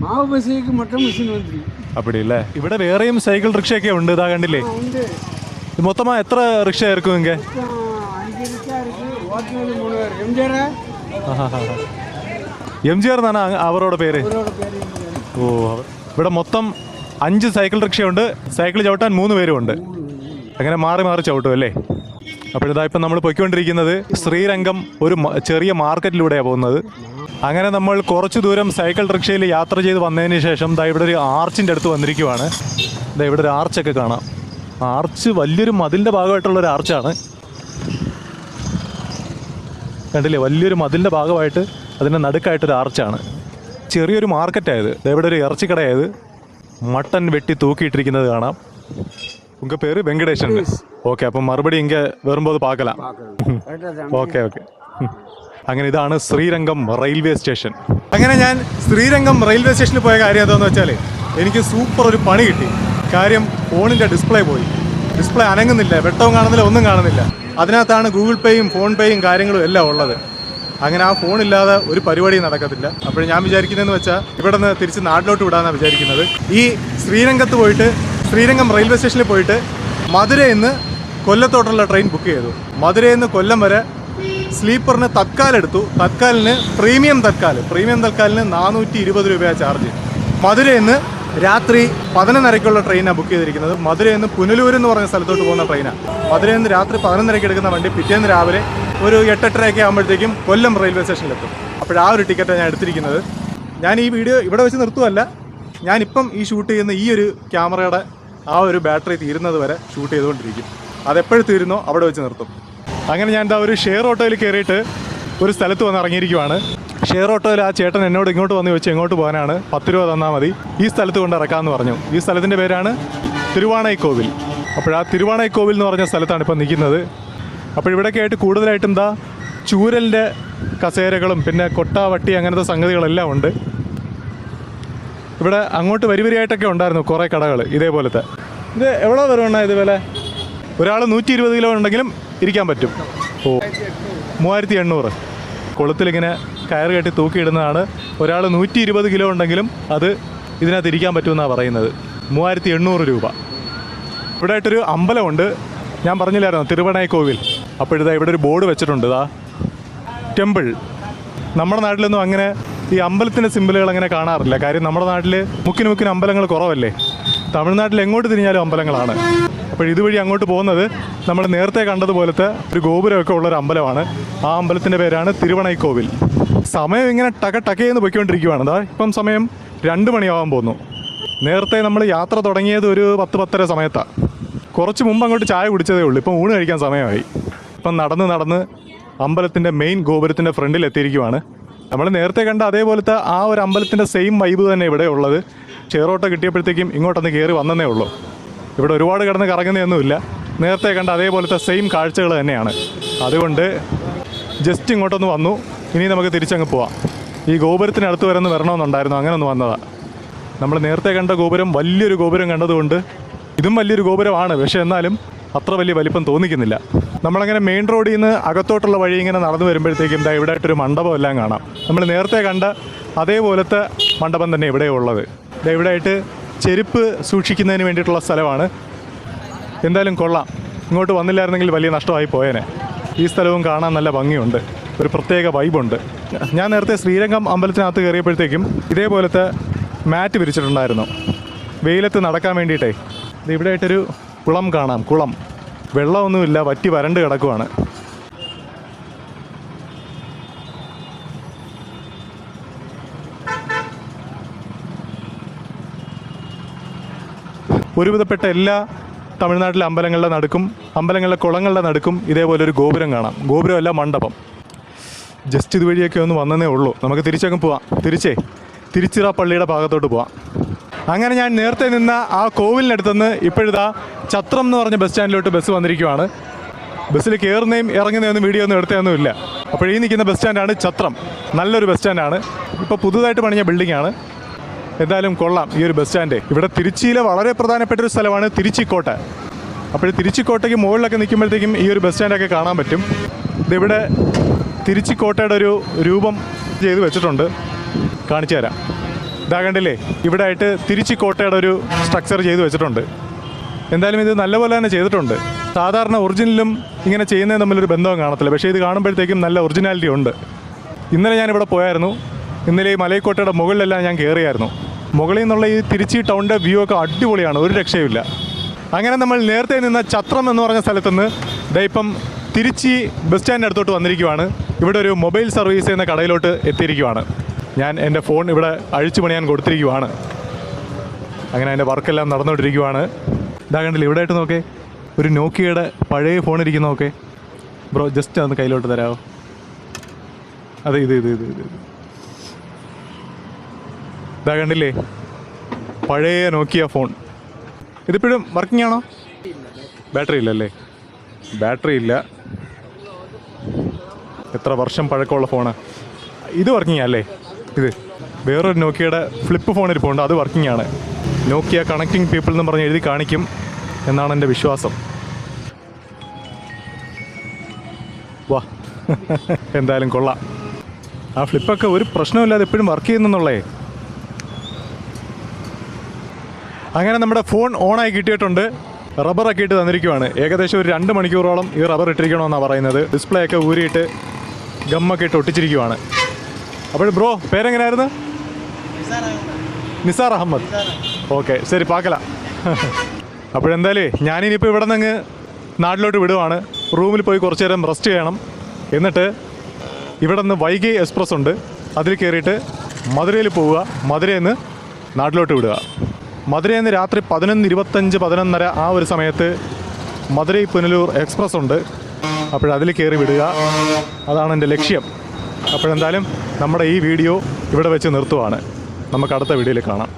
S2: മാവ് ബസ്സിലേക്ക് മൊത്തം മെഷീൻ വന്നിട്ട്.
S1: அப்படி இல்லை. ഇവിടെ വേറെയും സൈക്കിൾ റിക്ഷയൊക്കെ ഉണ്ട്. ഇതാ കണ്ടില്ലേ?
S2: ഉണ്ട്.
S1: മൊത്തമാ എത്ര റിക്ഷ ഇരിക്കും ഇങ്ങ?
S2: 5 റിക്ഷ இருக்கு. ஓட்டுறது 3 பேர்.
S1: എംജിആർ എന്നാണ് അവരോട് പേര്. ഓ, ഇവിടെ മൊത്തം 5 സൈക്കിൾ റിക്ഷയുണ്ട്. സൈക്കിൾ ചവിട്ടാൻ 3 പേരുമുണ്ട്. അങ്ങനെ മാറി മാറി ചവിട്ടും അല്ലേ? അപ്പോഴിതാ ഇപ്പം നമ്മൾ പൊയ്ക്കൊണ്ടിരിക്കുന്നത് ശ്രീരംഗം ഒരു ചെറിയ മാർക്കറ്റിലൂടെയാണ് പോകുന്നത്. അങ്ങനെ നമ്മൾ കുറച്ച് ദൂരം സൈക്കിൾ റിക്ഷയിൽ യാത്ര ചെയ്ത് വന്നതിന് ശേഷം ദാ ഇവിടെ ഒരു ആർച്ചിൻ്റെ അടുത്ത് വന്നിരിക്കുവാണ്. ദാ ഇവിടെ ഒരു ആർച്ചൊക്കെ കാണാം. ആർച്ച് വലിയൊരു മതിലിൻ്റെ ഭാഗമായിട്ടുള്ളൊരു ആർച്ചാണ്. കണ്ടില്ലേ? വലിയൊരു മതിലിൻ്റെ ഭാഗമായിട്ട് അതിൻ്റെ നടുക്കായിട്ടൊരു ആർച്ചാണ്. ചെറിയൊരു മാർക്കറ്റായത്. ഇവിടെ ഒരു ഇറച്ചിക്കടയായത്. മട്ടൻ വെട്ടി തൂക്കിയിട്ടിരിക്കുന്നത് കാണാം. ഉങ്ക പേര് വെങ്കടേശൻ. ഓക്കെ, അപ്പം മറുപടി ഇങ്ങനെ വരുമ്പോൾ പാക്കലാം. Okay okay. അങ്ങനെ ഇതാണ് ശ്രീരംഗം റെയിൽവേ സ്റ്റേഷൻ. അങ്ങനെ ഞാൻ ശ്രീരംഗം റെയിൽവേ സ്റ്റേഷനിൽ പോയ കാര്യം എന്താണെന്ന് വെച്ചാൽ എനിക്ക് സൂപ്പർ ഒരു പണി കിട്ടി. കാര്യം ഫോണിൻ്റെ ഡിസ്പ്ലേ പോയി. ഡിസ്പ്ലേ അനങ്ങുന്നില്ല, വെട്ടവും കാണുന്നില്ല, ഒന്നും കാണുന്നില്ല. അതിനകത്താണ് ഗൂഗിൾ പേയും ഫോൺ പേയും കാര്യങ്ങളും എല്ലാം ഉള്ളത്. അങ്ങനെ ആ ഫോണില്ലാതെ ഒരു പരിപാടിയും നടക്കത്തില്ല. അപ്പോൾ ഞാൻ വിചാരിക്കുന്നതെന്ന് വെച്ചാൽ ഇവിടെ നിന്ന് തിരിച്ച് നാട്ടിലോട്ട് വിടാനാണ് വിചാരിക്കുന്നത്. ഈ ശ്രീരംഗത്ത് പോയിട്ട് ശ്രീരംഗം റെയിൽവേ സ്റ്റേഷനിൽ പോയിട്ട് മധുരയിൽ നിന്ന് കൊല്ലത്തോട്ടുള്ള ട്രെയിൻ ബുക്ക് ചെയ്തു. മധുരയിൽ നിന്ന് കൊല്ലം വരെ സ്ലീപ്പറിന് തത്കാൽ എടുത്തു. തത്കാലിന് പ്രീമിയം തത്കാലിന് 420 രൂപയാണ് ചാർജ്. മധുരയിൽ നിന്ന് രാത്രി 11:30 ട്രെയിനാണ് ബുക്ക് ചെയ്തിരിക്കുന്നത്. മധുരയിൽ നിന്ന് പുനലൂർ എന്ന് പറഞ്ഞ സ്ഥലത്തോട്ട് പോകുന്ന ട്രെയിനാണ്. മധുരയിൽ നിന്ന് രാത്രി 11:30 എടുക്കുന്ന വണ്ടി പിറ്റേന്ന് രാവിലെ ഒരു 8-8:30 ആകുമ്പോഴത്തേക്കും കൊല്ലം റെയിൽവേ സ്റ്റേഷനിലെത്തും. അപ്പോൾ ആ ഒരു ടിക്കറ്റാണ് ഞാൻ എടുത്തിരിക്കുന്നത്. ഞാൻ ഈ വീഡിയോ ഇവിടെ വെച്ച് നിർത്തുമല്ല, ഞാനിപ്പം ഈ ഷൂട്ട് ചെയ്യുന്ന ഈ ഒരു ക്യാമറയുടെ ആ ഒരു ബാറ്ററി തീരുന്നത് വരെ ഷൂട്ട് ചെയ്തുകൊണ്ടിരിക്കും. അതെപ്പോഴും തീരുന്നോ അവിടെ വെച്ച് നിർത്തും. അങ്ങനെ ഞാൻ എന്താ ഒരു ഷെയർ ഓട്ടോയിൽ കയറിയിട്ട് ഒരു സ്ഥലത്ത് വന്ന് ഇറങ്ങിയിരിക്കുവാണ്. ഷെയർ ഓട്ടോയിൽ ആ ചേട്ടൻ എന്നോട് ഇങ്ങോട്ട് വന്ന് ചോദിച്ചു എങ്ങോട്ട് പോകാനാണ്, 10 രൂപ തന്നാൽ മതി, ഈ സ്ഥലത്ത് കൊണ്ട് ഇറക്കാമെന്ന് പറഞ്ഞു. ഈ സ്ഥലത്തിൻ്റെ പേരാണ് തിരുവാണൈക്കോവിൽ. അപ്പോൾ ആ തിരുവാണൈക്കോവിൽ എന്ന് പറഞ്ഞ സ്ഥലത്താണ് ഇപ്പോൾ നിൽക്കുന്നത്. അപ്പോൾ ഇവിടെയൊക്കെ ആയിട്ട് കൂടുതലായിട്ടും എന്താ ചൂരലിൻ്റെ കസേരകളും പിന്നെ കൊട്ട വട്ടി അങ്ങനത്തെ സംഗതികളെല്ലാം ഉണ്ട്. ഇവിടെ അങ്ങോട്ട് വരിവരിയായിട്ടൊക്കെ ഉണ്ടായിരുന്നു കുറേ കടകൾ ഇതേപോലത്തെ. ഇത് എவ்வளோ വരുവാണ് ഇത് വില? ഒരാൾ 120 കിലോ ഉണ്ടെങ്കിലും ഇരിക്കാൻ പറ്റും. ഓ 3800. കൊളുത്തിലിങ്ങനെ കയറ് കെട്ടി തൂക്കിയിടുന്നതാണ്. ഒരാൾ 120 കിലോ ഉണ്ടെങ്കിലും അത് ഇതിനകത്ത് ഇരിക്കാൻ പറ്റുമെന്നാണ് പറയുന്നത്. 3800 രൂപ. ഇവിടെ ആയിട്ടൊരു അമ്പലമുണ്ട്, ഞാൻ പറഞ്ഞില്ലായിരുന്നു തിരുവണൈക്കോവിൽ. അപ്പോഴിതാ ഇവിടെ ഒരു ബോർഡ് വെച്ചിട്ടുണ്ട്, ഇതാ ടെമ്പിൾ. നമ്മുടെ നാട്ടിലൊന്നും അങ്ങനെ ഈ അമ്പലത്തിൻ്റെ സിമ്പിളുകൾ അങ്ങനെ കാണാറില്ല. കാര്യം നമ്മുടെ നാട്ടിൽ മുക്കിന് അമ്പലങ്ങൾ കുറവല്ലേ. തമിഴ്നാട്ടിൽ എങ്ങോട്ട് തിരിഞ്ഞാലും അമ്പലങ്ങളാണ്. അപ്പോൾ ഇതുവഴി അങ്ങോട്ട് പോകുന്നത് നമ്മൾ നേരത്തെ കണ്ടതുപോലത്തെ ഒരു ഗോപുരമൊക്കെ ഉള്ളൊരു അമ്പലമാണ്. ആ അമ്പലത്തിൻ്റെ പേരാണ് തിരുവണൈക്കോവിൽ. സമയം ഇങ്ങനെ ടകയെന്ന് പൊയ്ക്കൊണ്ടിരിക്കുകയാണ്. അതാ ഇപ്പം സമയം 2 മണിയാവാൻ പോകുന്നു. നേരത്തെ നമ്മൾ യാത്ര തുടങ്ങിയത് ഒരു 10-10:30 സമയത്താണ്. കുറച്ച് മുമ്പ് അങ്ങോട്ട് ചായ കുടിച്ചതേ ഉള്ളൂ. ഇപ്പം ഊണ് കഴിക്കാൻ സമയമായി. ഇപ്പം നടന്ന് അമ്പലത്തിൻ്റെ മെയിൻ ഗോപുരത്തിൻ്റെ ഫ്രണ്ടിൽ എത്തിയിരിക്കുവാണ്. നമ്മൾ നേരത്തെ കണ്ട അതേപോലത്തെ ആ ഒരു അമ്പലത്തിൻ്റെ സെയിം വൈബ് തന്നെ ഇവിടെ ഉള്ളത്. ഷെയർ കിട്ടിയപ്പോഴത്തേക്കും ഇങ്ങോട്ടൊന്ന് കയറി വന്നതേ ഉള്ളൂ. ഇവിടെ ഒരുപാട് കിടന്ന് കറങ്ങുന്നതൊന്നുമില്ല. നേരത്തെ കണ്ട അതേപോലത്തെ സെയിം കാഴ്ചകൾ തന്നെയാണ്. അതുകൊണ്ട് ജസ്റ്റ് ഇങ്ങോട്ടൊന്ന് വന്നു. ഇനി നമുക്ക് തിരിച്ചങ്ങ് പോവാം. ഈ ഗോപുരത്തിനടുത്ത് വരണമെന്നുണ്ടായിരുന്നു, അങ്ങനെ ഒന്ന് വന്നതാണ്. നമ്മൾ നേരത്തെ കണ്ട ഗോപുരം വലിയൊരു ഗോപുരം കണ്ടതുകൊണ്ട് ഇതും വലിയൊരു ഗോപുരമാണ്, പക്ഷേ എന്നാലും അത്ര വലിയ വലിപ്പം തോന്നിക്കുന്നില്ല. നമ്മളങ്ങനെ മെയിൻ റോഡിൽ നിന്ന് അകത്തോട്ടുള്ള വഴി ഇങ്ങനെ നടന്നു വരുമ്പോഴത്തേക്കും ഇവിടെ ആയിട്ടൊരു മണ്ഡപം എല്ലാം കാണാം. നമ്മൾ നേരത്തെ കണ്ട അതേപോലത്തെ മണ്ഡപം തന്നെ ഇവിടെ ഉള്ളത്. ഇവിടെ ആയിട്ട് ചെരുപ്പ് സൂക്ഷിക്കുന്നതിന് വേണ്ടിയിട്ടുള്ള സ്ഥലമാണ്. എന്തായാലും കൊള്ളാം. ഇങ്ങോട്ട് വന്നില്ലായിരുന്നെങ്കിൽ വലിയ നഷ്ടമായി പോയേനെ. ഈ സ്ഥലവും കാണാൻ നല്ല ഭംഗിയുണ്ട്, ഒരു പ്രത്യേക വൈബുണ്ട്. ഞാൻ നേരത്തെ ശ്രീരംഗം അമ്പലത്തിനകത്ത് കയറിയപ്പോഴത്തേക്കും ഇതേപോലത്തെ മാറ്റ് വിരിച്ചിട്ടുണ്ടായിരുന്നു വെയിലത്ത് നടക്കാൻ വേണ്ടിയിട്ടേ. ഇവിടെ ആയിട്ടൊരു കുളം കാണാം. കുളം വെള്ളമൊന്നുമില്ല, വറ്റി വരണ്ട് കിടക്കുവാണ്. ഒരുവിധപ്പെട്ട എല്ലാ തമിഴ്നാട്ടിലെ അമ്പലങ്ങളുടെ നടുക്കും അമ്പലങ്ങളിലെ കുളങ്ങളുടെ നടുക്കും ഇതേപോലെ ഒരു ഗോപുരം കാണാം. ഗോപുരമല്ല, മണ്ഡപം. ജസ്റ്റ് ഇതുവഴിയൊക്കെ ഒന്ന് വന്നതേ ഉള്ളൂ. നമുക്ക് തിരിച്ചങ്ങ് പോവാം. തിരുച്ചിറ പള്ളിയുടെ ഭാഗത്തോട്ട് പോവാം. അങ്ങനെ ഞാൻ നേരത്തെ നിന്ന ആ കോവിലിനടുത്തുനിന്ന് ഇപ്പോഴിതാ ചത്രം എന്ന് പറഞ്ഞ ബസ് സ്റ്റാൻഡിലോട്ട് ബസ് വന്നിരിക്കുവാണ്. ബസ്സിൽ കയറുന്നതും ഇറങ്ങുന്നതൊന്നും വീഡിയോ ഒന്നും എടുത്തതൊന്നുമില്ല. അപ്പോൾ ഈ നിൽക്കുന്ന ബസ് സ്റ്റാൻഡാണ് ചത്രം. നല്ലൊരു ബസ് സ്റ്റാൻഡാണ്. ഇപ്പോൾ പുതുതായിട്ട് പണിഞ്ഞ ബിൽഡിങ്ങാണ്. എന്തായാലും കൊള്ളാം ഈ ഒരു ബസ് സ്റ്റാൻഡ്. ഇവിടെ തിരുച്ചിയിലെ വളരെ പ്രധാനപ്പെട്ട ഒരു സ്ഥലമാണ് തിരുച്ചിക്കോട്ട. അപ്പോൾ തിരുച്ചിക്കോട്ടയ്ക്ക് മുകളിലൊക്കെ നിൽക്കുമ്പോഴത്തേക്കും ഈ ഒരു ബസ് സ്റ്റാൻഡൊക്കെ കാണാൻ പറ്റും. ഇതിവിടെ തിരുച്ചിക്കോട്ടയുടെ ഒരു രൂപം ചെയ്ത് വെച്ചിട്ടുണ്ട്, കാണിച്ചു തരാം. ഇതാ കണ്ടില്ലേ, ഇവിടെ ആയിട്ട് തിരുച്ചിക്കോട്ടയുടെ ഒരു സ്ട്രക്ചർ ചെയ്ത് വെച്ചിട്ടുണ്ട്. എന്തായാലും ഇത് നല്ലപോലെ തന്നെ ചെയ്തിട്ടുണ്ട്. സാധാരണ ഒറിജിനലും ഇങ്ങനെ ചെയ്യുന്നതും തമ്മിലൊരു ബന്ധവും കാണത്തില്ല, പക്ഷേ ഇത് കാണുമ്പോഴത്തേക്കും നല്ല ഒറിജിനാലിറ്റി ഉണ്ട്. ഇന്നലെ ഞാനിവിടെ പോയായിരുന്നു. ഇന്നലെ ഈ മലൈക്കോട്ടയുടെ മുകളിലെല്ലാം ഞാൻ കയറിയായിരുന്നു. മുകളിൽ നിന്നുള്ള ഈ തിരുച്ചി ടൗണിൻ്റെ വ്യൂ ഒക്കെ അടിപൊളിയാണ്, ഒരു രക്ഷയുമില്ല. അങ്ങനെ നമ്മൾ നേരത്തെ നിന്ന ചത്രം എന്ന് പറഞ്ഞ സ്ഥലത്തുനിന്ന് ഇപ്പം തിരുച്ചി ബസ് സ്റ്റാൻഡിൻ്റെ അടുത്തോട്ട് വന്നിരിക്കുവാണ്. ഇവിടെ ഒരു മൊബൈൽ സർവീസ് എന്ന കടയിലോട്ട് എത്തിയിരിക്കുവാണ്. ഞാൻ എൻ്റെ ഫോൺ ഇവിടെ അഴിച്ചു പണിയാൻ കൊടുത്തിരിക്കുവാണ്. അങ്ങനെ എൻ്റെ വർക്കെല്ലാം നടന്നുകൊണ്ടിരിക്കുവാണ്. ഇതാ കണ്ടില്ല, ഇവിടെ ആയിട്ട് നോക്കേ, ഒരു നോക്കിയയുടെ പഴയ ഫോൺ ഇരിക്കുന്ന നോക്കേ. ബ്രോ ജസ്റ്റ് ഒന്ന് കയ്യിലോട്ട് തരാമോ? അതെ, ഇത് ഇതാ കണ്ടില്ലേ, പഴയ നോക്കിയ ഫോൺ. ഇതിപ്പോഴും വർക്കിംഗ് ആണോ? ബാറ്ററി ഇല്ലല്ലേ? ബാറ്ററി ഇല്ല. എത്ര വർഷം പഴക്കമുള്ള ഫോണ്. ഇത് വർക്കിംഗ് അല്ലേ? ഇത് വേറൊരു നോക്കിയയുടെ ഫ്ലിപ്പ് ഫോൺ ഇരിപ്പുണ്ട്, അത് വർക്കിംഗ് ആണ്. നോക്കിയ കണക്റ്റിംഗ് പീപ്പിൾ എന്ന് പറഞ്ഞ് എഴുതി കാണിക്കും എന്നാണ് എൻ്റെ വിശ്വാസം. വാ, എന്തായാലും കൊള്ളാം. ആ ഫ്ലിപ്പൊക്കെ ഒരു പ്രശ്നമില്ലാതെ എപ്പോഴും വർക്ക് ചെയ്യുന്നുള്ളേ. അങ്ങനെ നമ്മുടെ ഫോൺ ഓണായി കിട്ടിയിട്ടുണ്ട്. റബ്ബറൊക്കെ ഇട്ട് തന്നിരിക്കുവാണ്. ഏകദേശം ഒരു 2 മണിക്കൂറോളം ഈ റബ്ബർ ഇട്ടിരിക്കണമെന്നാണ് പറയുന്നത്. ഡിസ്പ്ലേ ഒക്കെ ഊരിയിട്ട് ഗമ്മൊക്കെ ഇട്ട് ഒട്ടിച്ചിരിക്കുവാണ്. അപ്പോൾ ബ്രോ പേരെങ്ങനെയായിരുന്നു? നിസാർ അഹമ്മദ്. ഓക്കെ, ശരി, പാക്കല. അപ്പോഴെന്തായാലും ഞാനിനിയിപ്പോൾ ഇവിടെ നിന്ന് നാട്ടിലോട്ട് വിടുവാണ്. റൂമിൽ പോയി കുറച്ച് നേരം റെസ്റ്റ് ചെയ്യണം. എന്നിട്ട് ഇവിടെ നിന്ന് വൈകി എക്സ്പ്രസ് ഉണ്ട്, അതിൽ കയറിയിട്ട് മധുരയിൽ പോവുക. മധുരയിൽ നിന്ന് നാട്ടിലോട്ട് വിടുക. മധുരയിൽ നിന്ന് രാത്രി 11:25, 11:30 ആ ഒരു സമയത്ത് മധുരൈ പുനലൂർ എക്സ്പ്രസ് ഉണ്ട്. അപ്പോഴതിൽ കയറി വിടുക. അതാണ് എൻ്റെ ലക്ഷ്യം. അപ്പോഴെന്തായാലും നമ്മുടെ ഈ വീഡിയോ ഇവിടെ വെച്ച് നിർത്തുവാണ്. നമുക്ക് അടുത്ത വീഡിയോയിൽ കാണാം.